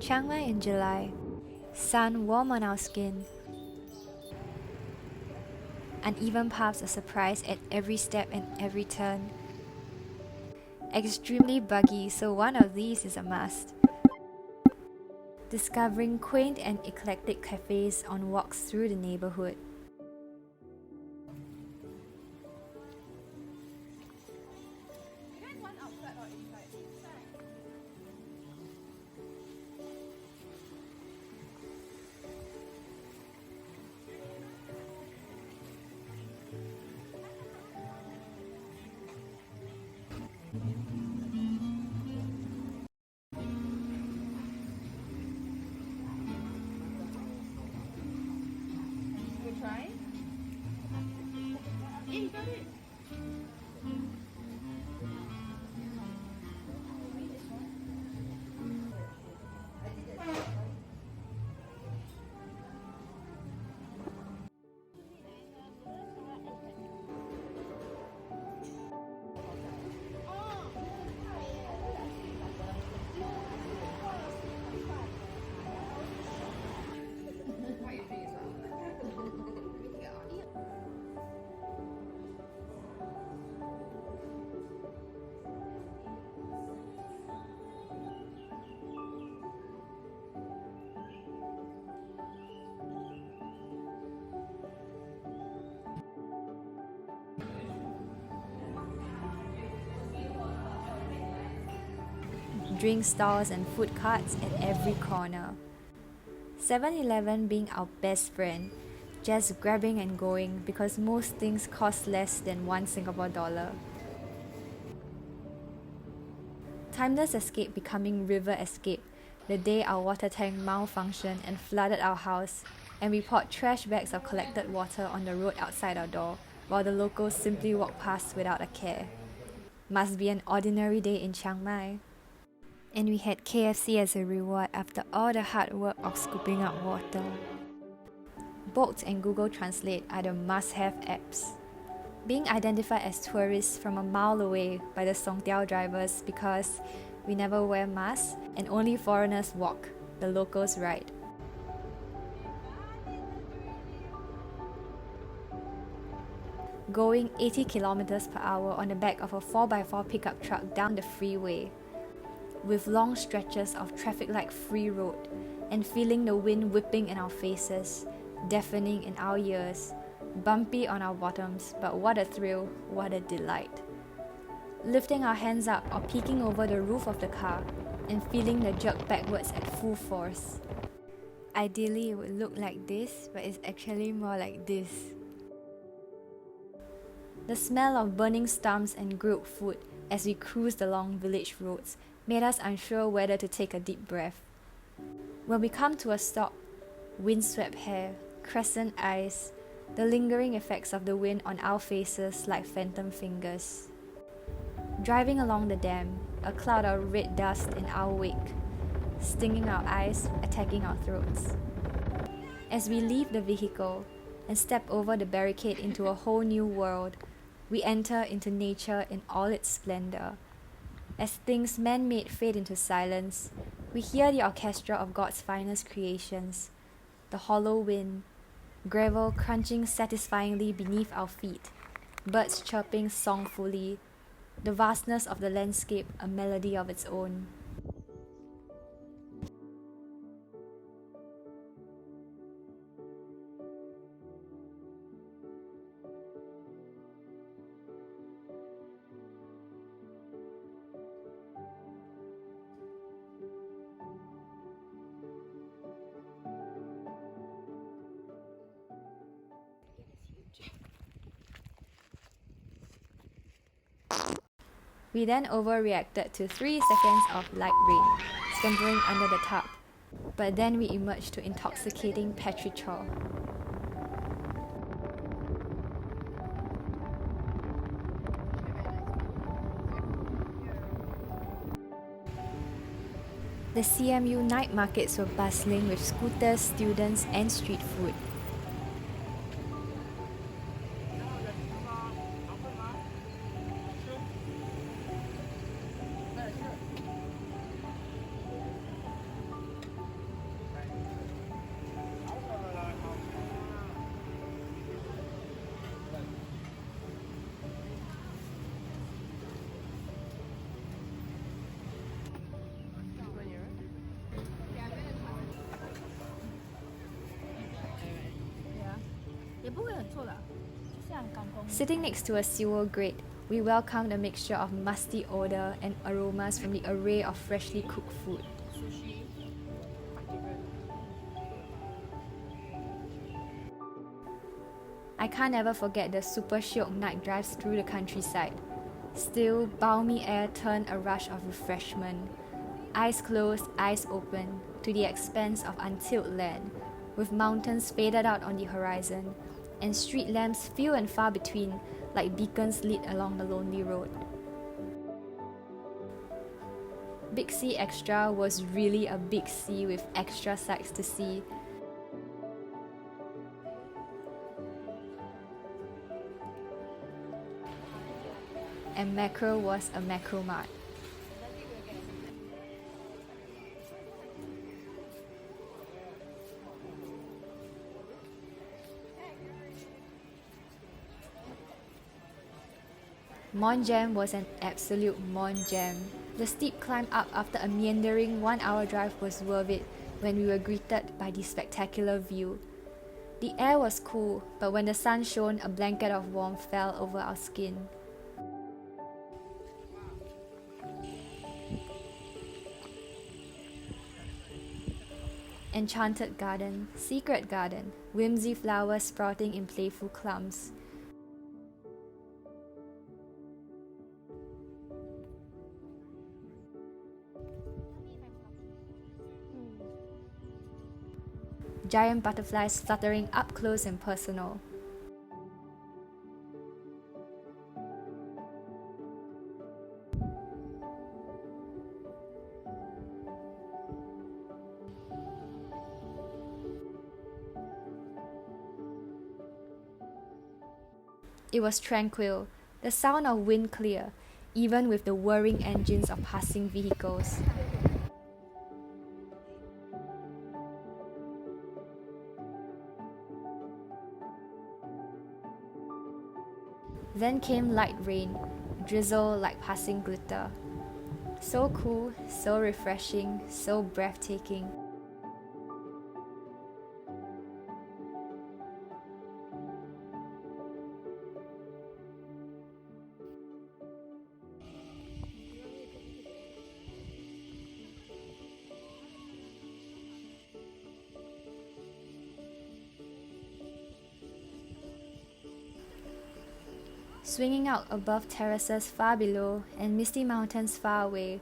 Chiang Mai in July. Sun warm on our skin. Uneven paths a surprise at every step and every turn. Extremely buggy, so one of these is a must. Discovering quaint and eclectic cafes on walks through the neighborhood. Drink stalls and food carts at every corner. 7-Eleven being our best friend, just grabbing and going because most things cost less than $1 Singapore. Timeless escape becoming river escape the day our water tank malfunctioned and flooded our house, and we poured trash bags of collected water on the road outside our door while the locals simply walked past without a care. Must be an ordinary day in Chiang Mai. And we had KFC as a reward after all the hard work of scooping up water. Bolt and Google Translate are the must-have apps. Being identified as tourists from a mile away by the Songtiao drivers because we never wear masks and only foreigners walk, the locals ride. Going 80 kilometers per hour on the back of a 4x4 pickup truck down the freeway, with long stretches of traffic like free road, and feeling the wind whipping in our faces, deafening in our ears, bumpy on our bottoms, but what a thrill, what a delight. Lifting our hands up or peeking over the roof of the car and feeling the jerk backwards at full force. Ideally it would look like this, but it's actually more like this. The smell of burning stumps and grilled food as we cruised along village roads made us unsure whether to take a deep breath. When we come to a stop, windswept hair, crescent eyes, the lingering effects of the wind on our faces like phantom fingers. Driving along the dam, a cloud of red dust in our wake, stinging our eyes, attacking our throats. As we leave the vehicle and step over the barricade into a whole new world, we enter into nature in all its splendor. As things man-made fade into silence, we hear the orchestra of God's finest creations, the hollow wind, gravel crunching satisfyingly beneath our feet, birds chirping songfully, the vastness of the landscape a melody of its own. We then overreacted to 3 seconds of light rain, scampering under the tub, but then we emerged to intoxicating petrichor. The CMU night markets were bustling with scooters, students, and street food. Sitting next to a sewer grate, we welcomed a mixture of musty odor and aromas from the array of freshly cooked food. I can't ever forget the super shiok night drives through the countryside. Still, balmy air turned a rush of refreshment. Eyes closed, eyes open, to the expanse of untilled land, with mountains faded out on the horizon, and street lamps few and far between, like beacons lit along the lonely road. Big C Extra was really a big C with extra sights to see. And macro was a macro mart. Mon Jam was an absolute Mon Jam. The steep climb up after a meandering 1-hour drive was worth it when we were greeted by the spectacular view. The air was cool, but when the sun shone, a blanket of warmth fell over our skin. Enchanted garden, secret garden, whimsy flowers sprouting in playful clumps. Giant butterflies fluttering up close and personal. It was tranquil, the sound of wind clear, even with the whirring engines of passing vehicles. Then came light rain, drizzle like passing glitter. So cool, so refreshing, so breathtaking. Swinging out above terraces far below and misty mountains far away,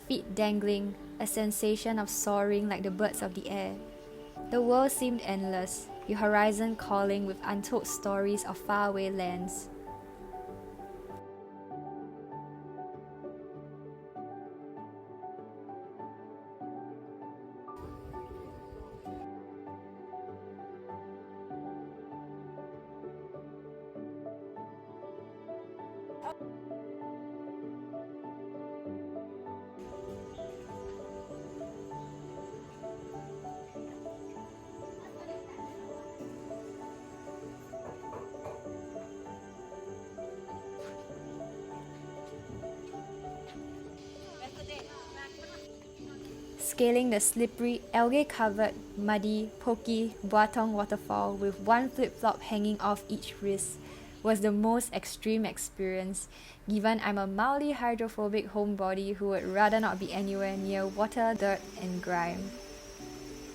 feet dangling, a sensation of soaring like the birds of the air. The world seemed endless, the horizon calling with untold stories of faraway lands. Scaling the slippery, algae-covered, muddy, pokey Buatong waterfall with one flip-flop hanging off each wrist was the most extreme experience, given I'm a mildly hydrophobic homebody who would rather not be anywhere near water, dirt, and grime.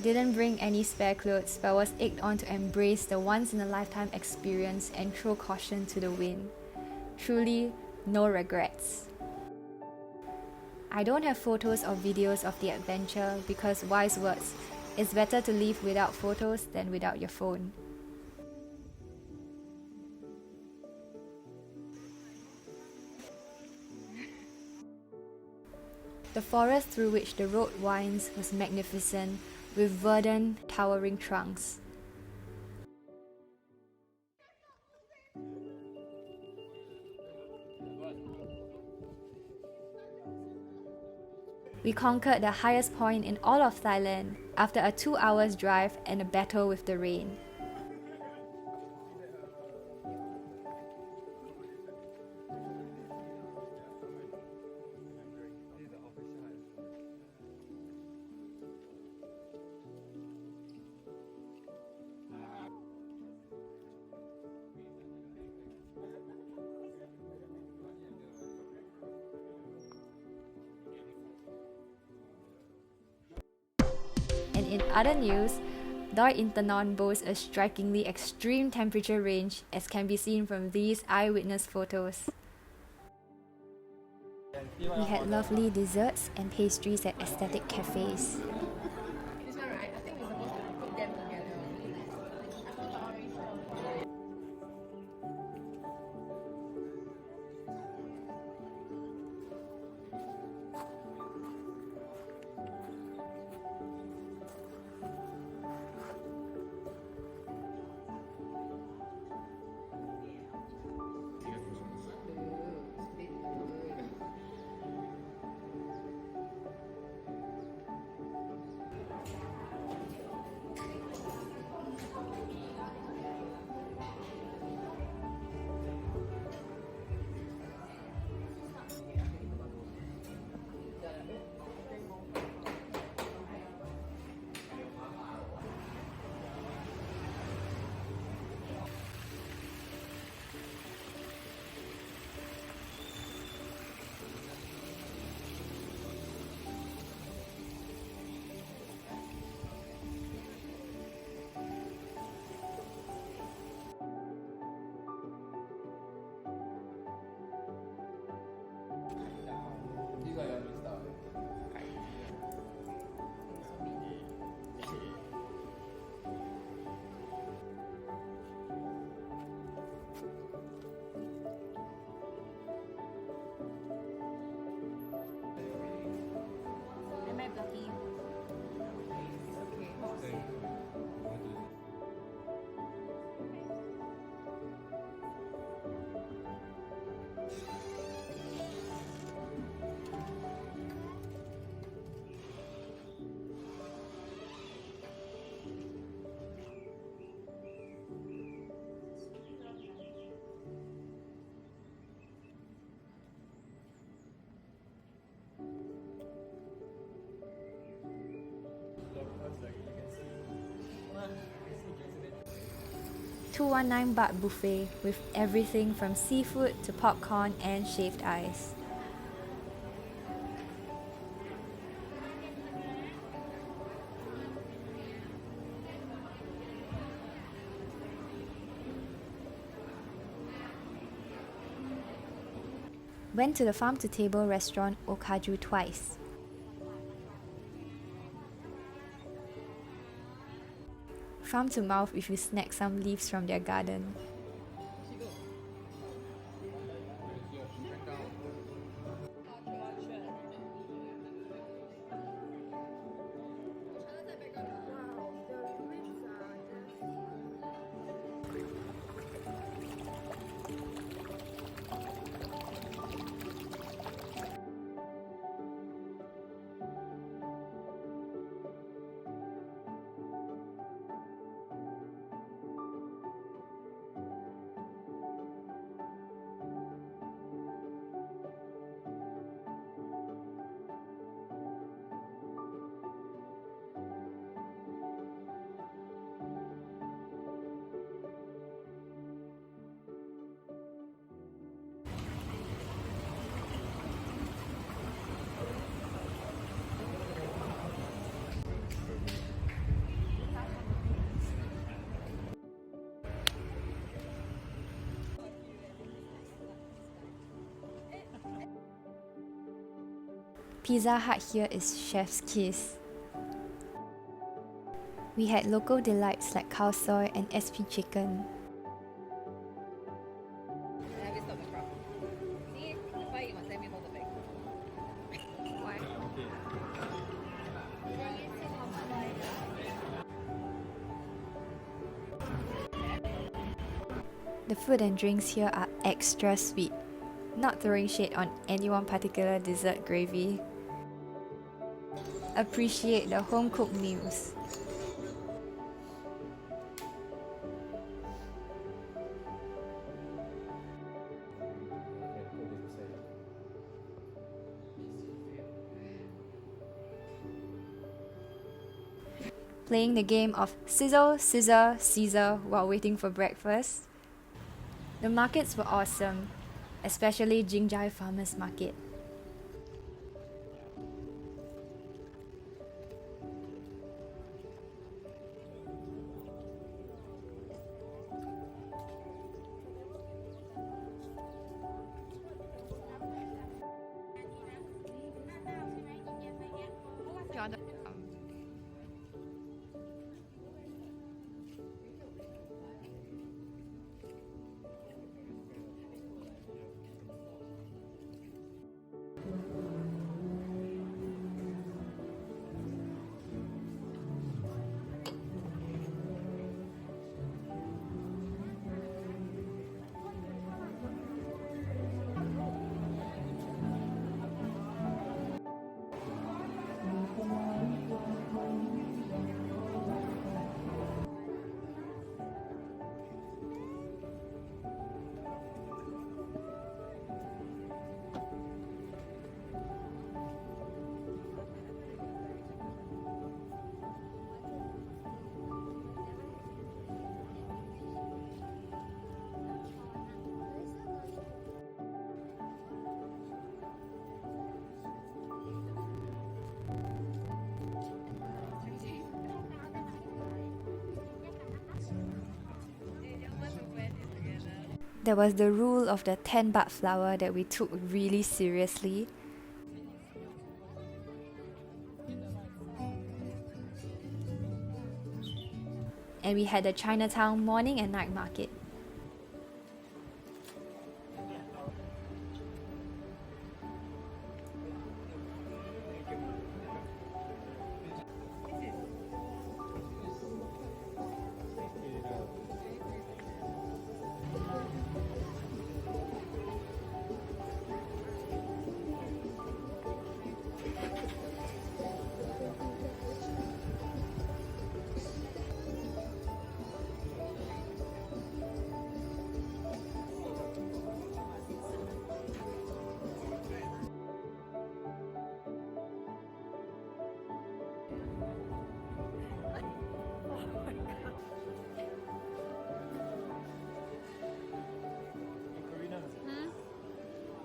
Didn't bring any spare clothes, but was egged on to embrace the once-in-a-lifetime experience and throw caution to the wind. Truly, no regrets. I don't have photos or videos of the adventure because wise words, it's better to leave without photos than without your phone. The forest through which the road winds was magnificent, with verdant, towering trunks. We conquered the highest point in all of Thailand after a 2 hours drive and a battle with the rain. In other news, Doi Internon boasts a strikingly extreme temperature range, as can be seen from these eyewitness photos. We had lovely desserts and pastries at aesthetic cafes. This one, right? I think we're supposed to put them together. Am I blocking you? Okay. $219 buffet with everything from seafood to popcorn and shaved ice. Went to the farm to table restaurant Okaju twice. Farm to mouth if you snack some leaves from their garden. Pizza Hut here is chef's kiss. We had local delights like khao soi and SP chicken. Have you stopped the crowd? See? That's why you must let me hold the bag. Why? The food and drinks here are extra sweet. Not throwing shade on any one particular dessert gravy. Appreciate the home-cooked meals. Playing the game of sizzle, scissor, Caesar while waiting for breakfast. The markets were awesome, especially Jingjai Farmers Market. found a There was the rule of the 10 baht flower that we took really seriously. And we had the Chinatown morning and night market.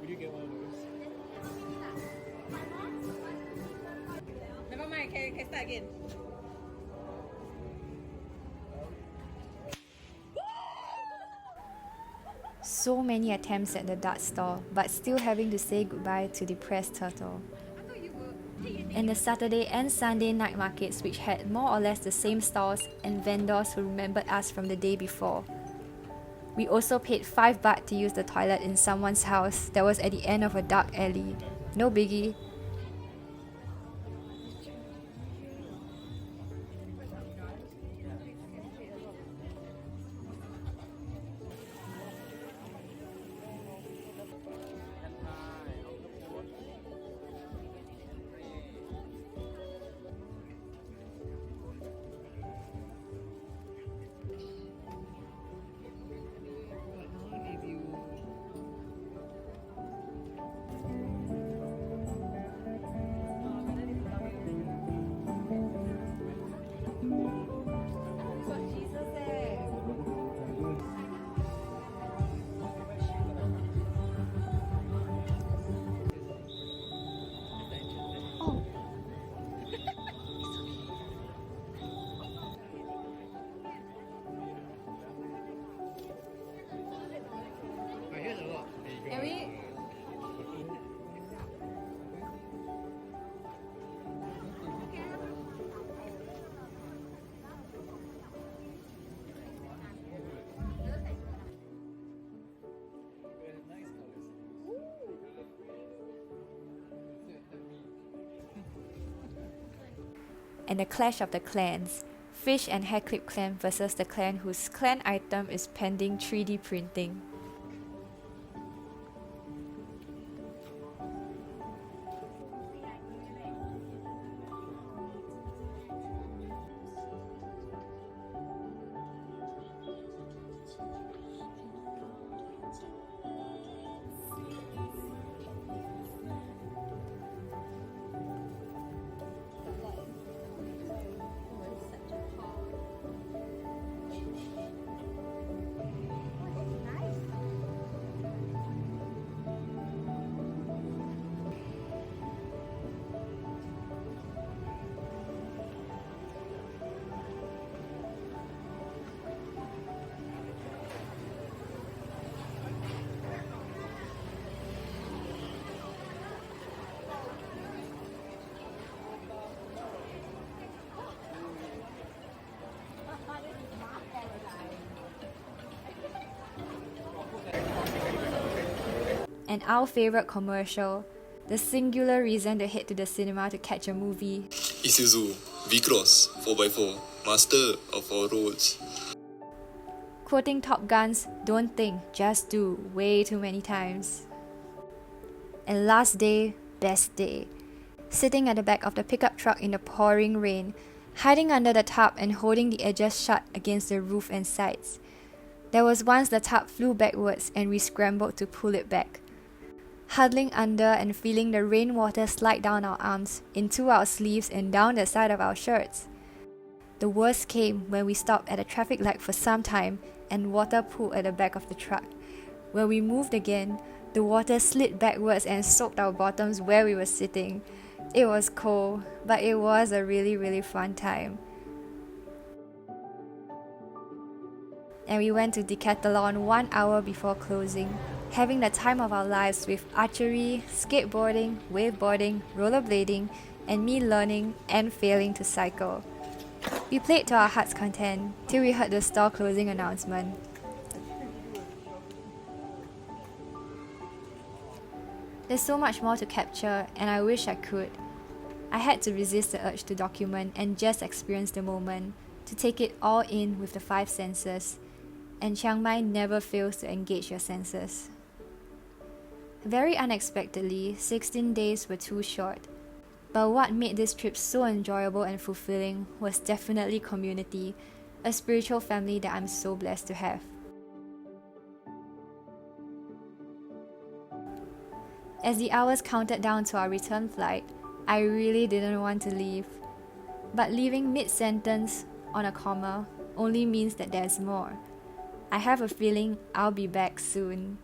Would you get one of those? Never mind, can start again. So many attempts at the dart stall, but still having to say goodbye to the pressed turtle. And the Saturday and Sunday night markets, which had more or less the same stalls and vendors who remembered us from the day before. We also paid 5 baht to use the toilet in someone's house that was at the end of a dark alley. No biggie. Here's a lot. Can we? And the clash of the clans. Fish and hair clip clan versus the clan whose clan item is pending 3D printing. and our favourite commercial, the singular reason to head to the cinema to catch a movie. Isuzu V-Cross 4x4, master of all roads. Quoting Top Gun's "Don't think, just do" way too many times. And last day, best day. Sitting at the back of the pickup truck in the pouring rain, hiding under the tarp and holding the edges shut against the roof and sides. There was once the tarp flew backwards and we scrambled to pull it back. Huddling under and feeling the rainwater slide down our arms, into our sleeves and down the side of our shirts. The worst came when we stopped at a traffic light for some time and water pooled at the back of the truck. When we moved again, the water slid backwards and soaked our bottoms where we were sitting. It was cold, but it was a really fun time. And we went to Decathlon 1 hour before closing, having the time of our lives with archery, skateboarding, waveboarding, rollerblading, and me learning and failing to cycle. We played to our heart's content till we heard the store closing announcement. There's so much more to capture, and I wish I could. I had to resist the urge to document and just experience the moment, to take it all in with the 5 senses. And Chiang Mai never fails to engage your senses. Very unexpectedly, 16 days were too short. But what made this trip so enjoyable and fulfilling was definitely community, a spiritual family that I'm so blessed to have. As the hours counted down to our return flight, I really didn't want to leave. But leaving mid-sentence on a comma only means that there's more. I have a feeling I'll be back soon.